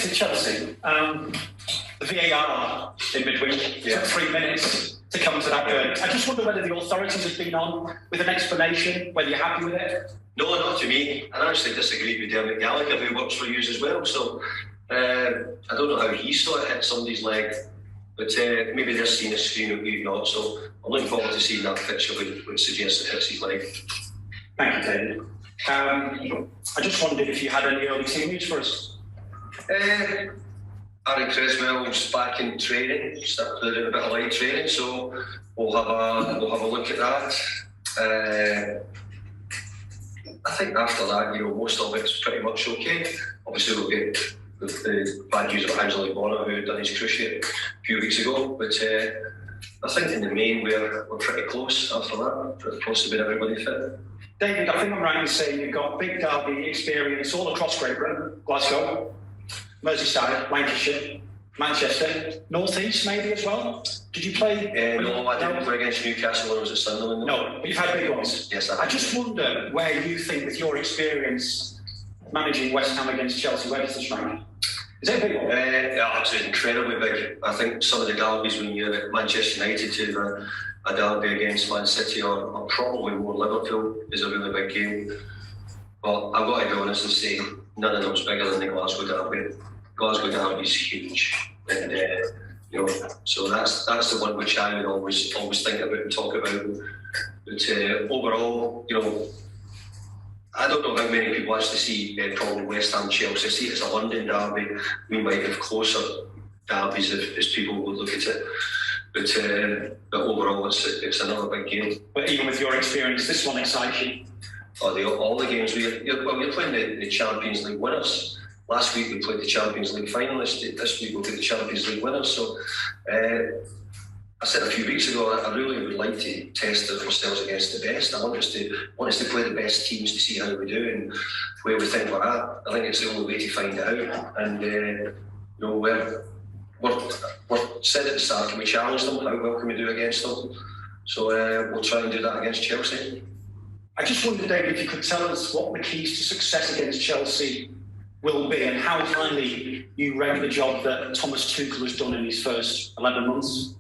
to Chelsea, the VAR in between took 3 minutes to come to that verdict. I just wonder whether the authorities have been on with an explanation, whether you're happy with it. No, not to me. I actually disagree with Dermot Gallagher, who works for you as well. So I don't know how he saw it hit somebody's leg, but maybe they're seeing a screen that we've not. So I'm looking forward to seeing that picture which suggests it hits his leg. Thank you, David. I just wondered if you had any early team news for us. Harry Creswell's back in training, started doing a bit of light training, so we'll have a look at that. I think after that, most of it's pretty much okay. Obviously, we'll get the bad news of Angelo Bonner, who had done his cruciate a few weeks ago, but I think in the main we're pretty close after that, pretty close to being everybody fit. David, I think I'm right in saying you've got big derby experience all across Great Britain, Glasgow, Merseyside, Lancashire, Manchester, North East maybe as well. Did you play? No, I didn't play against Newcastle when I was at Sunderland. No, but you've had big ones. Yes, I just wonder where you think, with your experience managing West Ham against Chelsea, where does this rank? Is it a big one? Yeah, it's incredibly big. I think some of the derbies when you're at Manchester United to a derby against Man City or probably more Liverpool is a really big game. But I've got to be honest and say none of them's bigger than the Glasgow derby. Glasgow derby is huge, and so that's the one which I would always think about and talk about. But overall, I don't know how many people actually see probably West Ham Chelsea. See it as a London derby. We might have closer derbies as people would look at it. But overall, it's another big game. But even with your experience, this one excites you? All the games. We're playing the Champions League winners. Last week we played the Champions League finalists. This week we'll play the Champions League winners. So I said a few weeks ago, I really would like to test ourselves against the best. I want us to play the best teams to see how we do and where we think we're at. I think it's the only way to find it out. And we're said at the start, can we challenge them? How well can we do against them? So we'll try and do that against Chelsea. I just wondered, David, if you could tell us what the keys to success against Chelsea will be and how highly you rate the job that Thomas Tuchel has done in his first 11 months.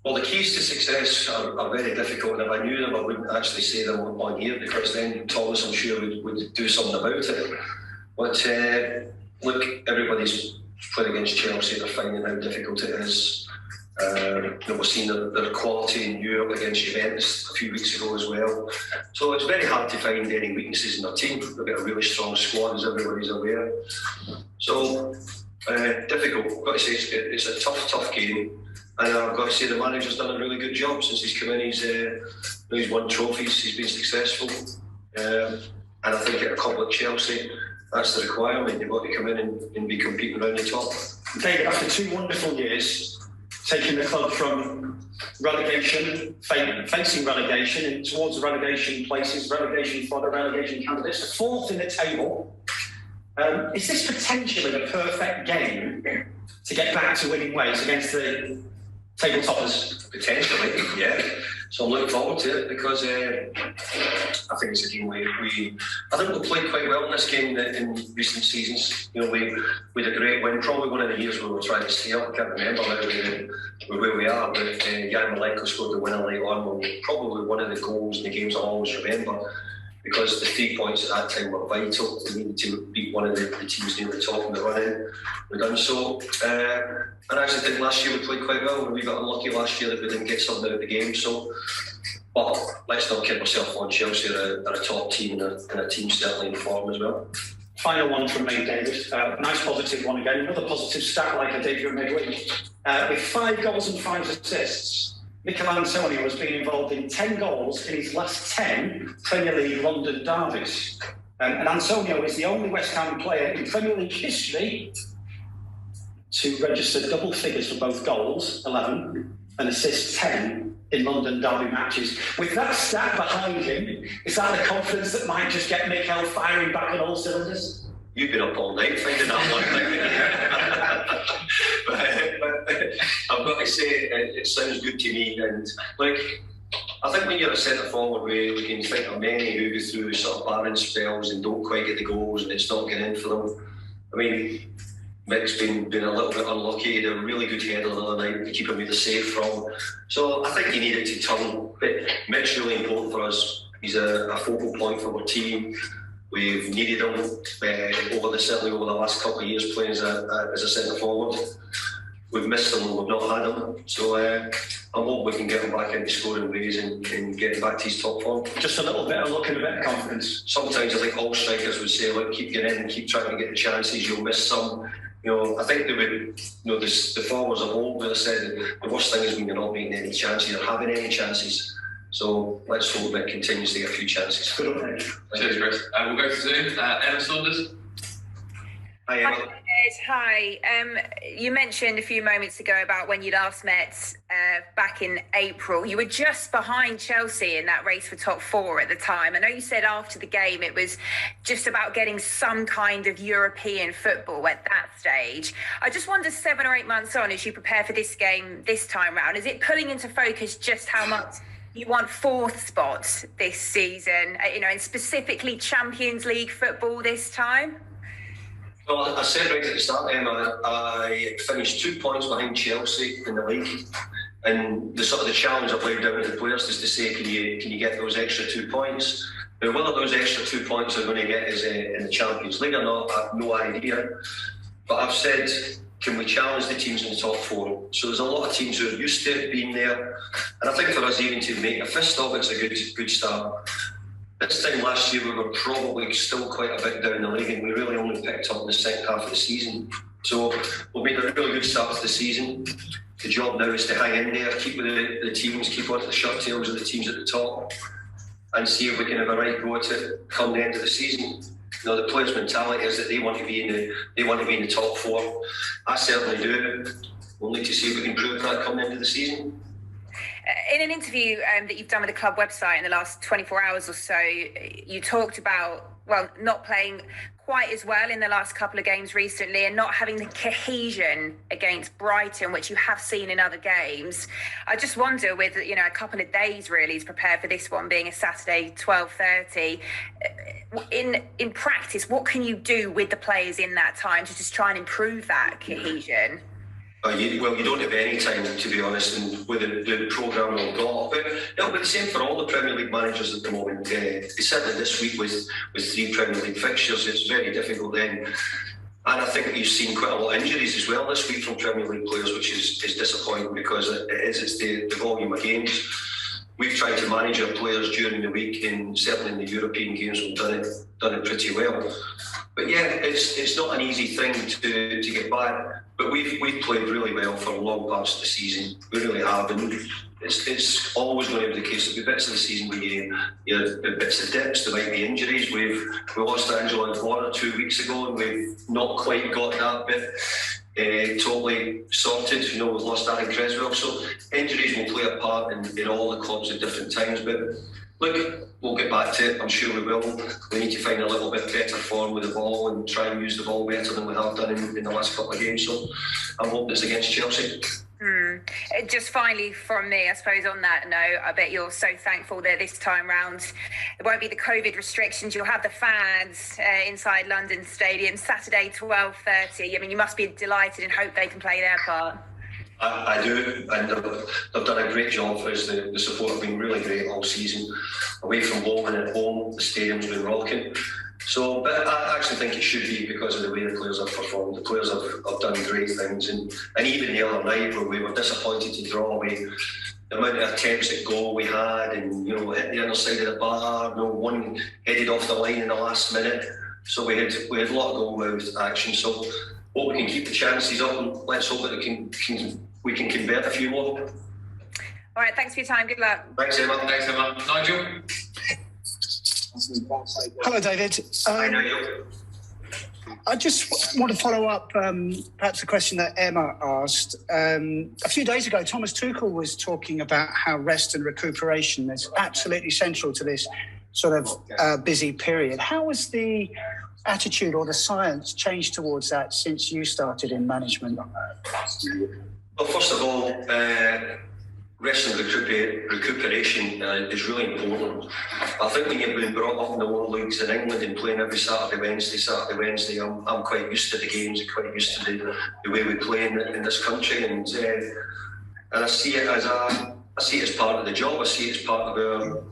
Well, the keys to success are very difficult, and if I knew them, I wouldn't actually say them on here, because then Thomas, I'm sure, would do something about it. But look, everybody's playing against Chelsea, they're finding how difficult it is. We've seen their quality in Europe against Juventus a few weeks ago as well. So it's very hard to find any weaknesses in their team. They've got a really strong squad, as everybody's aware. So difficult. I've got to say it's a tough game. And I've got to say the manager's done a really good job since he's come in. He's won trophies, he's been successful. And I think at a club like Chelsea, that's the requirement. You've got to come in and be competing around the top. David, after 2 wonderful years, taking the club from relegation, facing relegation, and towards the relegation places, relegation fodder, relegation candidates, to 4th in the table. Is this potentially the perfect game to get back to winning ways against the table toppers? Potentially, yeah. So I'm looking forward to it because I think it's a game I think we'll play quite well in this game in recent seasons. We had a great win, probably one of the years where we were trying to stay up. I can't remember now where we are, but Jan Malenko scored the winner late on. Probably one of the goals in the games I'll always remember, because the 3 points at that time were vital. We needed to beat one of the teams near the top in the run-in. We've done so. And I actually think last year we played quite well. We got unlucky last year that we didn't get something out of the game. But let's not kid ourselves on. Chelsea are a top team and a team certainly in form as well. Final one from me, David. Nice positive one again. Another positive stat like I did during midweek. With 5 goals and 5 assists, Mikel Antonio has been involved in 10 goals in his last 10 Premier League London derbies. And Antonio is the only West Ham player in Premier League history to register double figures for both goals, 11, and assists, 10, in London derby matches. With that stat behind him, is that the confidence that might just get Mikel firing back on all cylinders? You've been up all night finding that one. but I've got to say, it sounds good to me. And I think when you're a centre forward, we can think of many who go through sort of barren spells and don't quite get the goals, and it's not getting in for them. I mean, Mick's been a little bit unlucky. He had a really good header the other night. The keeper made a save from. So I think he needed to turn. But Mick's really important for us. He's a focal point for our team. We've needed him certainly over the last couple of years playing as a centre forward. We've missed him and we've not had him. So I hope we can get him back into scoring ways and get him back to his top form. Just a little bit of luck and a bit of confidence. Sometimes I think all strikers would say, look, keep getting in and keep trying to get the chances. You'll miss some. I think they would. The forwards of old would have said the worst thing is when you're not making any chances or having any chances. So let's hope that continues to get a few chances. Good on you. Cheers, Chris. We'll go to Zoom. Emma Saunders. Hi, Emma. Hi. You mentioned a few moments ago about when you last met back in April. You were just behind Chelsea in that race for top four at the time. I know you said after the game it was just about getting some kind of European football at that stage. I just wonder, 7 or 8 months on, as you prepare for this game this time round, is it pulling into focus just how much you want fourth spot this season, and specifically Champions League football this time? Well, I said right at the start, Emma, I finished 2 points behind Chelsea in the league, and the challenge I've laid down to the players is to say, can you get those extra 2 points? Now, whether those extra 2 points are going to get us in the Champions League or not, I have no idea. But I've said, can we challenge the teams in the top four? So there's a lot of teams who are used to being there, and I think for us even to make a fifth of it's a good start. This time last year we were probably still quite a bit down the league, and we really only picked up in the second half of the season. So we've made a really good start to the season. The job now is to hang in there, keep with the teams, keep on to the short tails of the teams at the top, and see if we can have a right go at it come the end of the season. The players' mentality is that they want to be in the top four. I certainly do. We'll need to see if we can prove that come the end of the season. In an interview that you've done with the club website in the last 24 hours or so, you talked about, not playing quite as well in the last couple of games recently and not having the cohesion against Brighton, which you have seen in other games. I just wonder, with a couple of days really to prepare for this one being a Saturday 12:30, in practice, what can you do with the players in that time to just try and improve that cohesion? You don't have any time, to be honest, and with the programme we've got. But it'll be the same for all the Premier League managers at the moment. Certainly this week with 3 Premier League fixtures, it's very difficult then. And I think you've seen quite a lot of injuries as well this week from Premier League players, which is disappointing because it's the volume of games. We've tried to manage our players during the week, and certainly in the European games we've done it pretty well. But yeah, it's not an easy thing to get back. But we've played really well for long parts of the season. We really have, and it's always going to be the case. There'll be bits of the season where you have bits of dips. There might be injuries. We lost Angelo and Warner 2 weeks ago, and we've not quite got that bit totally sorted. We've lost Aaron Creswell. So injuries will play a part in all the clubs at different times. But look, we'll get back to it. I'm sure we will. We need to find a little bit better form with the ball and try and use the ball better than we have done in the last couple of games. So I'm hoping it's against Chelsea. Just finally from me, I suppose on that note, I bet you're so thankful that this time round there won't be the COVID restrictions. You'll have the fans inside London Stadium Saturday 12:30. I mean, you must be delighted and hope they can play their part. I do, and they've done a great job for us. The support have been really great all season. Away from home and at home, the stadium's been rocking. So, but I actually think it should be because of the way the players have performed. The players have done great things, and even the other night where we were disappointed to draw away, the amount of attempts at goal we had, and hit the other side of the bar, one headed off the line in the last minute. So we had a lot of goal mouth action. So hope we can keep the chances up, and let's hope that we can convert a few more. All right, thanks for your time. Good luck. Thanks, Emma. Nigel. Hello, David. Hi, Nigel. I just want to follow up perhaps a question that Emma asked. A few days ago, Thomas Tuchel was talking about how rest and recuperation is absolutely central to this sort of busy period. How has the attitude or the science changed towards that since you started in management? Well, first of all, rest and recuperation is really important. I think when you've been brought up in the lower leagues in England and playing every Saturday, Wednesday, I'm quite used to the games and quite used to the way we play in this country, and I see it as part of the job. I see it as part of our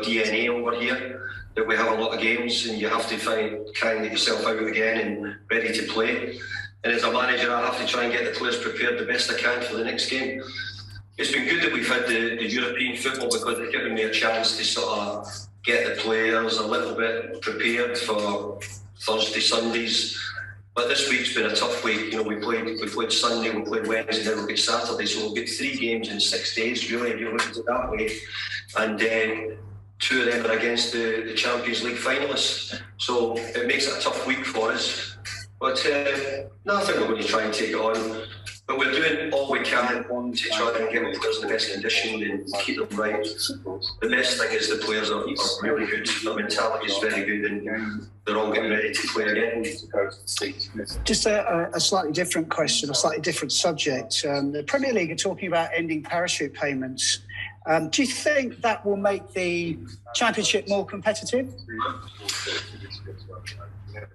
DNA over here, that we have a lot of games and you have to try and get yourself out again and ready to play. And as a manager, I have to try and get the players prepared the best I can for the next game. It's been good that we've had the European football, because it's given me a chance to sort of get the players a little bit prepared for Thursday, Sundays. But this week's been a tough week. You know, we played Sunday, we played Wednesday, then we'll get Saturday. So we'll get 3 games in 6 days, really, if you look at it that way. And 2 of them are against the Champions League finalists. So it makes it a tough week for us. But no, I think we're going to try and take it on. But we're doing all we can to try and get the players in the best condition and keep them right. The best thing is the players are really good. Their mentality is very good, and they're all getting ready to play again. Just a slightly different question, a slightly different subject. The Premier League are talking about ending parachute payments. Do you think that will make the Championship more competitive?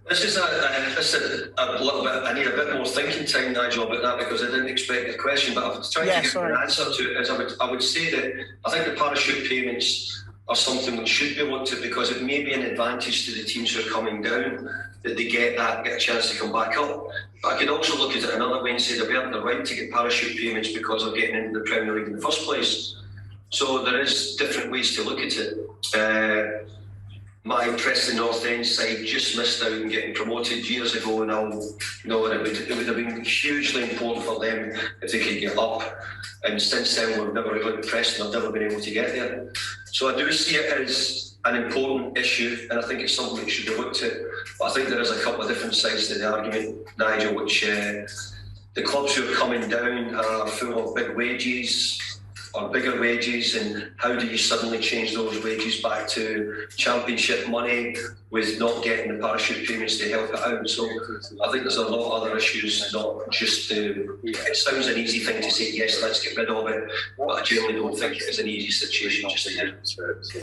This is a little bit. I need a bit more thinking time, Nigel, about that, because I didn't expect the question. But I was trying to get an answer to it. As I would say that I think the parachute payments are something which should be looked at, because it may be an advantage to the teams who are coming down, that they get a chance to come back up. But I could also look at it another way and say they've earned the right to get parachute payments because of getting into the Premier League in the first place. So there is different ways to look at it. My Preston North End side just missed out on getting promoted years ago now. It would have been hugely important for them if they could get up. And since then, we've never really, Preston have never been able to get there. So I do see it as an important issue, and I think it's something that should be looked at. But I think there is a couple of different sides to the argument, Nigel, which the clubs who are coming down are full of big wages, or bigger wages, and how do you suddenly change those wages back to Championship money with not getting the parachute payments to help it out? So I think there's a lot of other issues, not just it sounds an easy thing to say, yes, let's get rid of it, but I generally don't think it is an easy situation just yet.